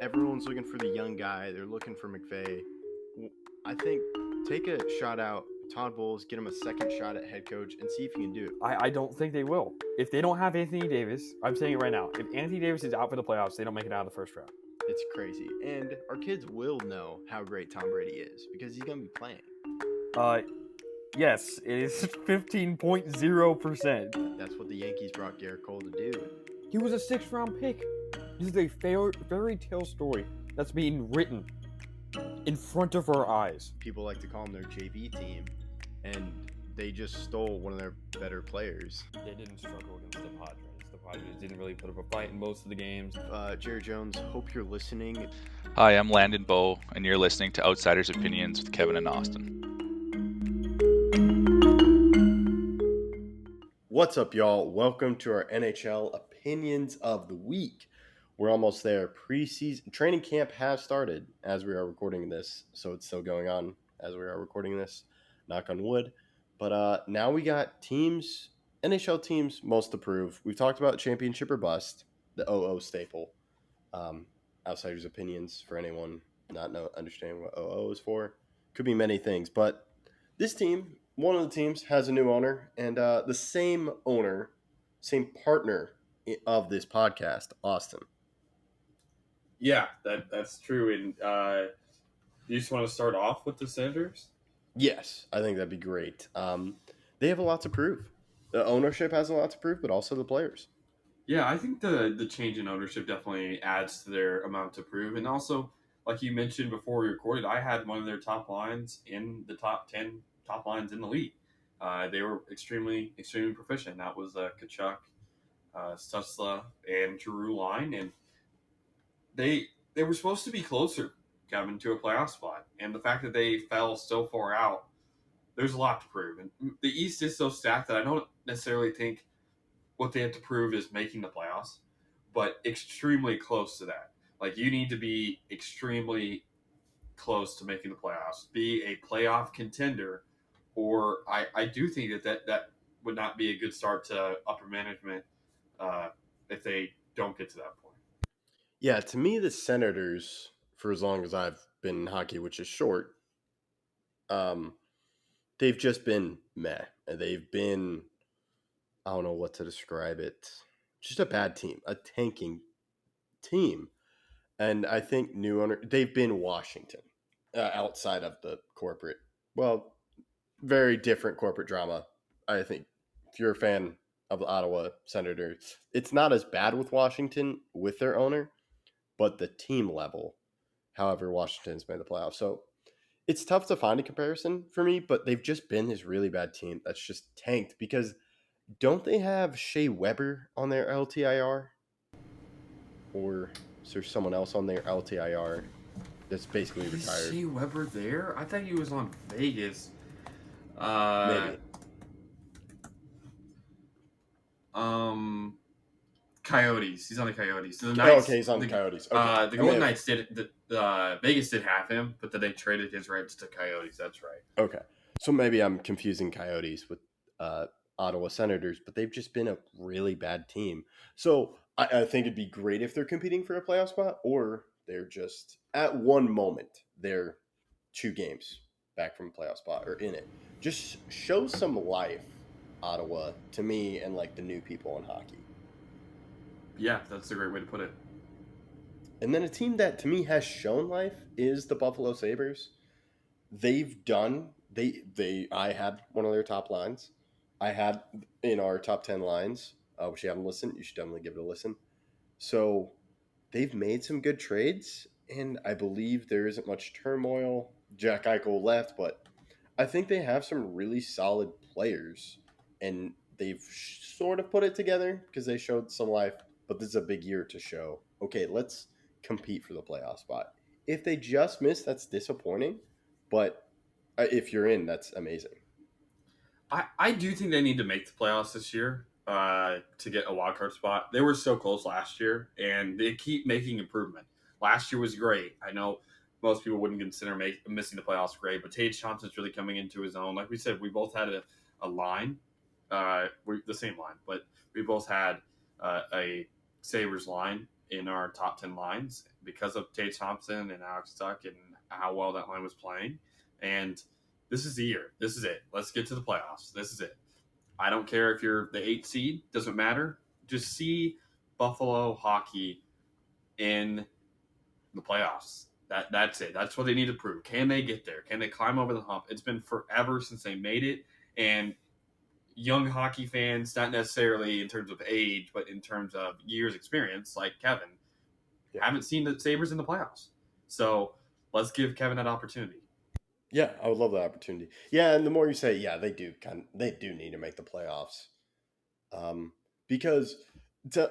everyone's looking for the young guy. They're looking for McVay. I think take a shot out. Todd Bowles, get him a second shot at head coach and see if he can do it. I don't think they will. If they don't have Anthony Davis, I'm saying it right now. If Anthony Davis is out for the playoffs, they don't make it out of the first round. It's crazy. And our kids will know how great Tom Brady is because he's going to be playing. Yes, it is 15.0%. That's what the Yankees brought Garrett Cole to do. He was a 6th-round pick. This is a fairy tale story that's being written in front of our eyes. People like to call them their JV team, and they just stole one of their better players. They didn't struggle against the Padres. The Padres didn't really put up a fight in most of the games. Jerry Jones, hope you're listening. Hi, I'm Landon Bowe, and you're listening to Outsiders Opinions with Kevin and Austin. What's up, y'all? Welcome to our NHL Opinions of the Week. We're almost there. Preseason training camp has started as we are recording this, so it's still going on as we are recording this. Knock on wood. But now we got teams, NHL teams, most to prove. We've talked about championship or bust, the OO staple. Outsiders Opinions for anyone not understanding what OO is for. Could be many things, but this team, one of the teams, has a new owner, and the same owner, same partner of this podcast, Austin. Yeah, that's true. And you just want to start off with the Senators? Yes, I think that'd be great. They have a lot to prove. The ownership has a lot to prove, but also the players. Yeah, I think the change in ownership definitely adds to their amount to prove. And also, like you mentioned before we recorded, I had one of their top lines in the top 10 top lines in the league. They were extremely proficient. That was Kachuk, Stutzla, and Giroux line. And they were supposed to be closer, Kevin, to a playoff spot. And the fact that they fell so far out, there's a lot to prove. And the East is so stacked that I don't necessarily think what they have to prove is making the playoffs, but extremely close to that. Like, you need to be extremely close to making the playoffs, be a playoff contender, or I do think that would not be a good start to upper management if they don't get to that point. Yeah, to me, the Senators, for as long as I've been in hockey, which is short, they've just been meh. They've been, I don't know what to describe it, just a bad team, a tanking team. And I think new owner, they've been Washington outside of the corporate, very different corporate drama. I think if you're a fan of the Ottawa Senators, it's not as bad with Washington with their owner, but the team level, however, Washington's made the playoffs. So it's tough to find a comparison for me, but they've just been this really bad team that's just tanked because don't they have Shea Weber on their LTIR? Or is there someone else on their LTIR that's basically retired? Is Shea Weber there? I thought he was on Vegas. Maybe. Coyotes. He's on the Coyotes. So the Knights, he's on the Coyotes. Okay. The Golden Knights did. Vegas did have him, but then they traded his rights to Coyotes. That's right. Okay. So maybe I'm confusing Coyotes with Ottawa Senators, but they've just been a really bad team. So I think it'd be great if they're competing for a playoff spot, or they're just at one moment they're 2 games back from a playoff spot or in it. Just show some life, Ottawa, to me and like the new people in hockey. Yeah, that's a great way to put it. And then a team that to me has shown life is the Buffalo Sabres. They've done I had one of their top lines. I had in our top 10 lines, which you haven't listened, you should definitely give it a listen. So they've made some good trades, and I believe there isn't much turmoil. Jack Eichel left, but I think they have some really solid players, and they've sort of put it together because they showed some life, but this is a big year to show, okay, let's compete for the playoff spot. If they just miss, that's disappointing, but if you're in, that's amazing. I do think they need to make the playoffs this year to get a wild card spot. They were so close last year, and they keep making improvement. Last year was great. I know most people wouldn't consider missing the playoffs great, but Tage Thompson's really coming into his own. Like we said, we both had a line, the same line, but we both had a Sabres line in our top 10 lines because of Tate Thompson and Alex Tuck and how well that line was playing. And this is the year. This is it. Let's get to the playoffs. This is it. I don't care if you're the 8th seed, doesn't matter. Just see Buffalo hockey in the playoffs. That's it. That's what they need to prove. Can they get there? Can they climb over the hump? It's been forever since they made it, and young hockey fans, not necessarily in terms of age, but in terms of years experience, like Kevin, haven't seen the Sabres in the playoffs. So let's give Kevin that opportunity. Yeah, I would love that opportunity. Yeah, and the more you say, yeah, they do need to make the playoffs. Because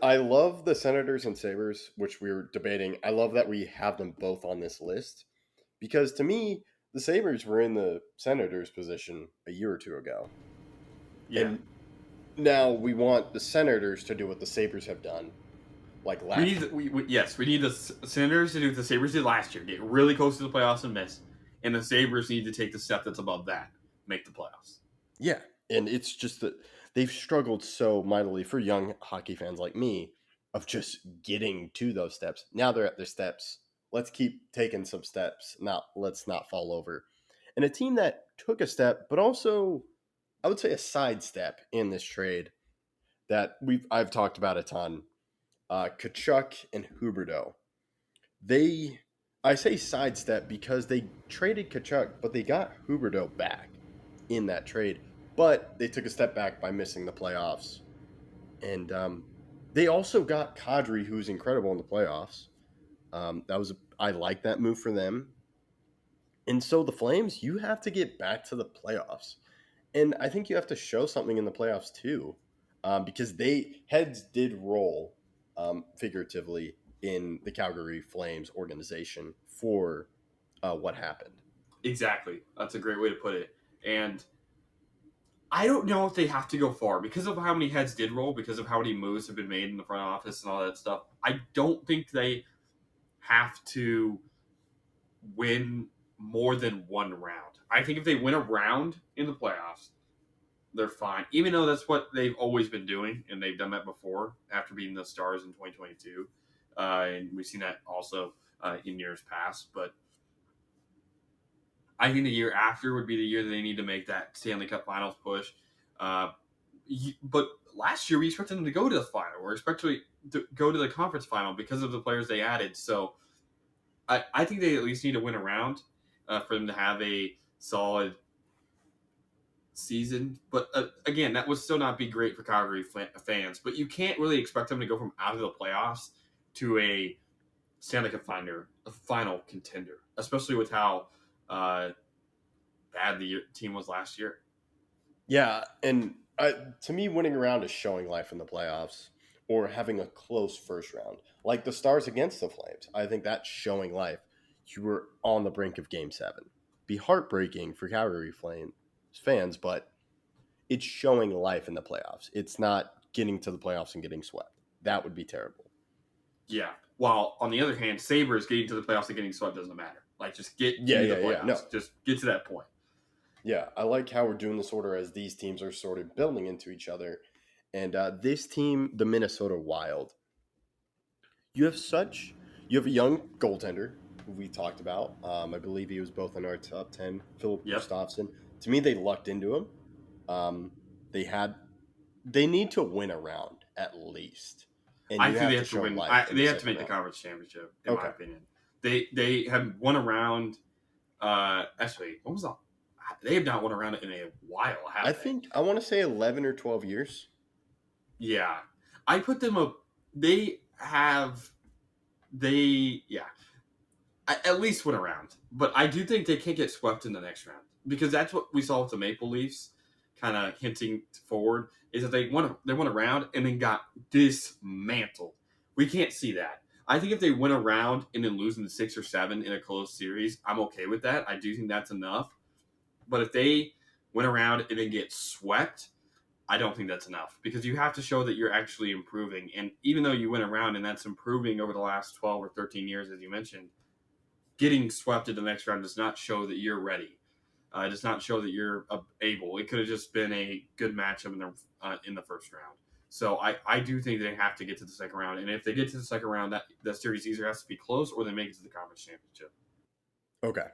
I love the Senators and Sabres, which we were debating. I love that we have them both on this list because to me, the Sabres were in the Senators' position a year or two ago. Yeah. And now we want the Senators to do what the Sabres have done, like last year. We need the Senators to do what the Sabres did last year, get really close to the playoffs and miss. And the Sabres need to take the step that's above that, make the playoffs. Yeah, and it's just that they've struggled so mightily for young hockey fans like me of just getting to those steps. Now they're at their steps. Let's keep taking some steps. Let's not fall over. And a team that took a step, but also I would say a sidestep in this trade that I've talked about a ton. Kachuk and Huberdeau. I say sidestep because they traded Kachuk, but they got Huberdeau back in that trade. But they took a step back by missing the playoffs. And they also got Kadri, who's incredible in the playoffs. I like that move for them. And so the Flames, you have to get back to the playoffs. And I think you have to show something in the playoffs too. Because heads did roll figuratively in the Calgary Flames organization for what happened. Exactly. That's a great way to put it. And I don't know if they have to go far because of how many heads did roll, because of how many moves have been made in the front office and all that stuff. I don't think they have to win more than one round. I think if they win a round in the playoffs, they're fine. Even though that's what they've always been doing, and they've done that before after beating the Stars in 2022. And we've seen that also in years past. But I think the year after would be the year that they need to make that Stanley Cup Finals push. But last year we expected them to go to the final, or especially to go to the conference final because of the players they added. So I think they at least need to win a round for them to have a solid season. But again, that would still not be great for Calgary fans. But you can't really expect them to go from out of the playoffs to a Stanley Cup final contender, especially with how bad the team was last year. Yeah, and to me, winning a round is showing life in the playoffs or having a close first round, like the Stars against the Flames. I think that's showing life. You were on the brink of Game 7. Be heartbreaking for Calgary Flames fans, but it's showing life in the playoffs. It's not getting to the playoffs and getting swept. That would be terrible. Yeah. While on the other hand, Sabres getting to the playoffs and getting swept doesn't matter. Like just get to the playoffs. Yeah. No. Just get to that point. Yeah, I like how we're doing this order as these teams are sort of building into each other. And this team, the Minnesota Wild, you have a young goaltender who we talked about. I believe he was both in our top 10, Philip Gustafsson. To me, they lucked into him. They need to win a round at least. And I think they have to win. They have to make the conference championship, in my opinion. They have won a round. Actually, what was that? They have not won a round in a while, have they? I think I want to say 11 or 12 years. Yeah. I put them up. They have. At least win a round. But I do think they can't get swept in the next round. Because that's what we saw with the Maple Leafs, kind of hinting forward, is that they won a round and then got dismantled. We can't see that. I think if they win a round and then lose in the 6 or 7 in a close series, I'm okay with that. I do think that's enough. But if they win a round and then get swept, I don't think that's enough. Because you have to show that you're actually improving. And even though you win a round and that's improving over the last 12 or 13 years, as you mentioned, getting swept in the next round does not show that you're ready. It does not show that you're able. It could have just been a good matchup in the first round. So I do think they have to get to the second round, and if they get to the second round, that series either has to be close or they make it to the conference championship. Okay.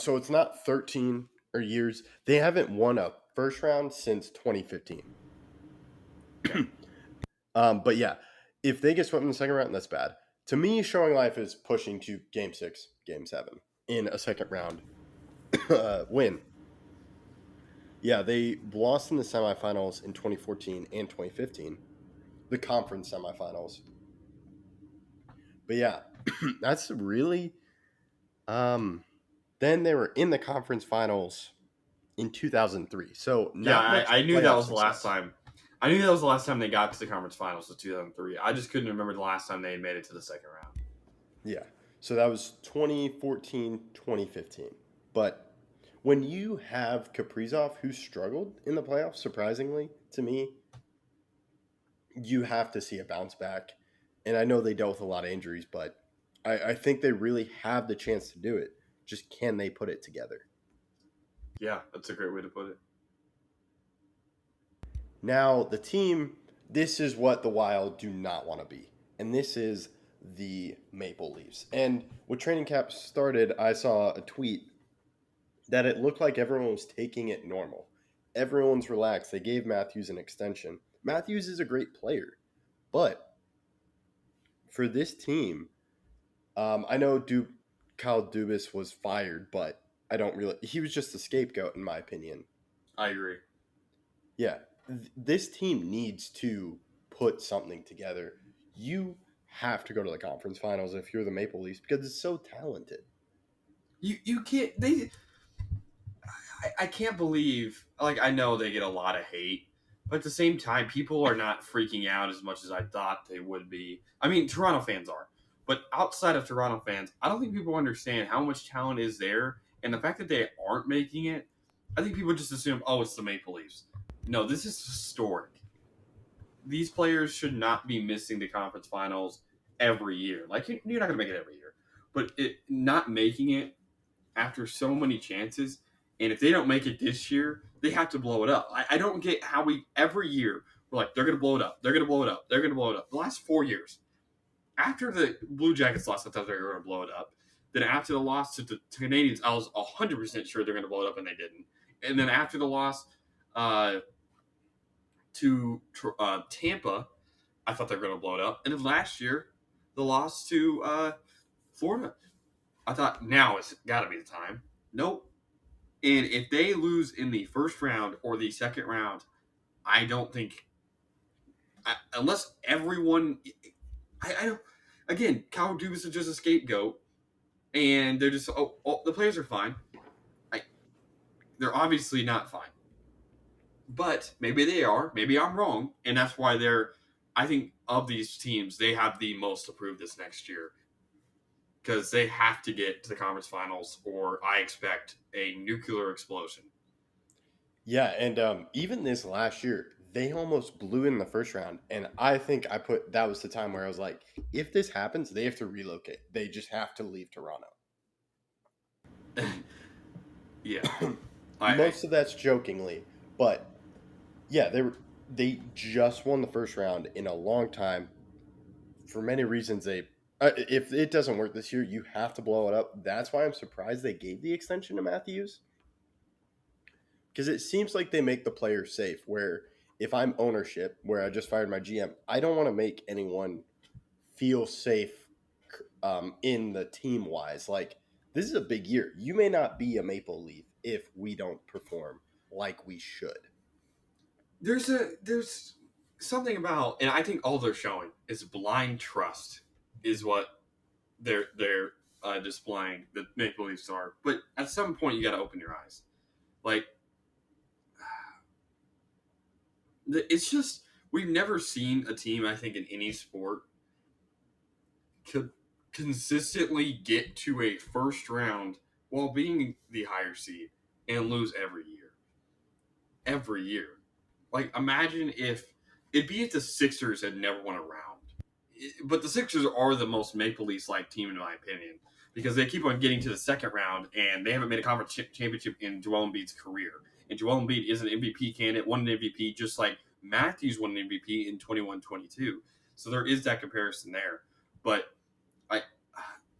So it's not 13 or years. They haven't won a first round since 2015. Okay. But yeah, if they get swept in the second round, that's bad. To me, showing life is pushing to game 6, game 7 in a second round win. Yeah, they lost in the semifinals in 2014 and 2015, the conference semifinals. But yeah, that's really. Then they were in the conference finals in 2003. So Yeah, not much I knew that playoff was the last success. time. I knew that was the last time they got to the conference finals was 2003. I just couldn't remember the last time they made it to the second round. Yeah. So that was 2014, 2015. But when you have Kaprizov, who struggled in the playoffs, surprisingly to me, you have to see a bounce back. And I know they dealt with a lot of injuries, but I think they really have the chance to do it. Just can they put it together? Yeah, that's a great way to put it. Now, the team, this is what the Wild do not want to be. And this is the Maple Leafs. And when training camp started, I saw a tweet that it looked like everyone was taking it normal. Everyone's relaxed. They gave Matthews an extension. Matthews is a great player. But for this team, I know Kyle Dubas was fired, but I don't really. He was just a scapegoat, in my opinion. I agree. Yeah, this team needs to put something together. You have to go to the conference finals if you're the Maple Leafs because it's so talented. You can't I can't believe, like, I know they get a lot of hate, but at the same time, people are not freaking out as much as I thought they would be. I mean, Toronto fans are, but outside of Toronto fans, I don't think people understand how much talent is there, and the fact that they aren't making it. I think people just assume, oh, it's the Maple Leafs. No, this is historic. These players should not be missing the conference finals every year. Like, you're not going to make it every year, but not making it after so many chances, and if they don't make it this year, they have to blow it up. I don't get how we every year we're like, they're going to blow it up, they're going to blow it up, they're going to blow it up. The last 4 years, after the Blue Jackets lost, I thought they were going to blow it up. Then after the loss to the Canadians, I was 100% sure they're going to blow it up, and they didn't. And then after the loss to Tampa, I thought they were going to blow it up. And then last year, the loss to Florida, I thought now it's got to be the time. Nope. And if they lose in the first round or the second round, I don't think, unless everyone, I don't. Again, Kyle Dubas is just a scapegoat, and they're just the players are fine. They're obviously not fine, but maybe they are. Maybe I'm wrong, and that's why they're. I think of these teams, they have the most to prove this next year because they have to get to the conference finals, or I expect a nuclear explosion. Yeah, and even this last year, they almost blew in the first round, and I think that was the time where I was like, if this happens, they have to relocate. They just have to leave Toronto. Yeah, Most of that's jokingly, but yeah, they just won the first round in a long time. For many reasons, if it doesn't work this year, you have to blow it up. That's why I'm surprised they gave the extension to Matthews. Because it seems like they make the player safe. Where if I'm ownership, where I just fired my GM, I don't want to make anyone feel safe in the team wise. Like, this is a big year. You may not be a Maple Leaf if we don't perform like we should. there's something about, and I think all they're showing is blind trust, is what they're displaying. The Maple Leafs are, but at some point you got to open your eyes. Like, it's just we've never seen a team, I think, in any sport could consistently get to a first round while being the higher seed and lose every year. Every year. Like, imagine if the Sixers had never won a round. But the Sixers are the most Maple Leafs like team, in my opinion, because they keep on getting to the second round, and they haven't made a conference championship in Joel Embiid's career. And Joel Embiid is an MVP candidate, won an MVP, just like Matthews won an MVP in 21-22. So there is that comparison there. But I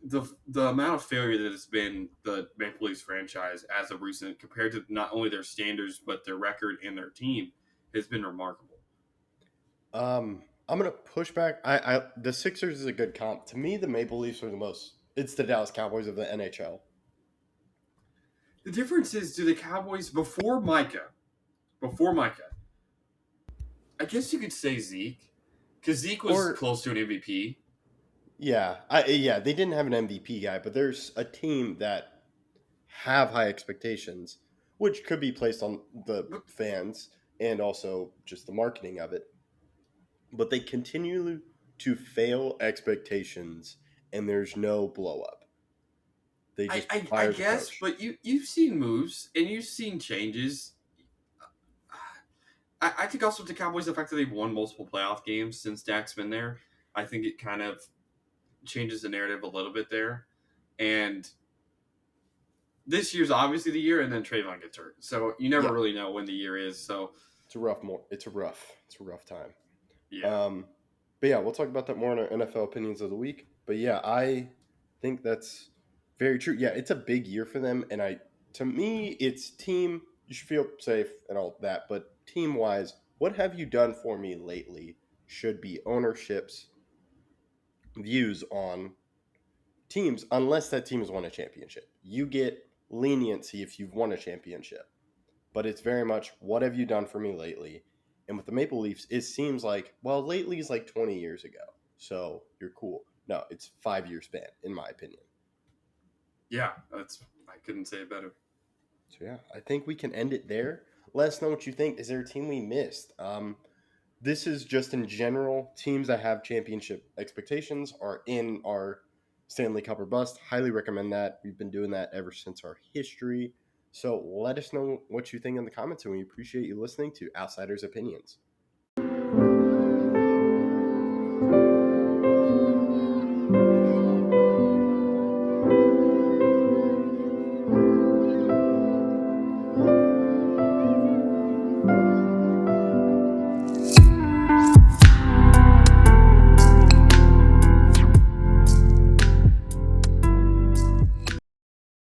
the amount of failure that has been the Maple Leafs franchise as of recent, compared to not only their standards but their record and their team, has been remarkable. I'm gonna push back. I the Sixers is a good comp. To me, the Maple Leafs are the most. It's the Dallas Cowboys of the NHL. The difference is, do the Cowboys before Micah, I guess you could say Zeke, because Zeke was Or close to an MVP. yeah, they didn't have an MVP guy, but there's a team that have high expectations, which could be placed on the But fans and also just the marketing of it. But they continue to fail expectations, and there's no blow up. They just I fires a guess, coach. but you've seen moves and you've seen changes. I think also with the Cowboys, the fact that they've won multiple playoff games since Dak's been there, I think it kind of changes the narrative a little bit there. And this year's obviously the year, and then Trayvon gets hurt, so you never Yeah, really know when the year is. So it's a rough time. yeah, Um, but yeah, we'll talk about that more in our NFL opinions of the week. But yeah, I think that's very true. Yeah, it's a big year for them, and to me, it's team. You should feel safe and all that, but team wise, what have you done for me lately? Should be ownership's views on teams, unless that team has won a championship. You get leniency if you've won a championship, but it's very much what have you done for me lately? And with the Maple Leafs, it seems like, well, lately is like 20 years ago. So you're cool. No, it's 5 year span, in my opinion. yeah, that's I couldn't say it better. So yeah, I think we can end it there. Let us know what you think. Is there a team we missed? This is just in general. Teams that have championship expectations are in our Stanley Cup or bust. Highly recommend that. We've been doing that ever since our history. So let us know what you think in the comments, and we appreciate you listening to Outsiders Opinions.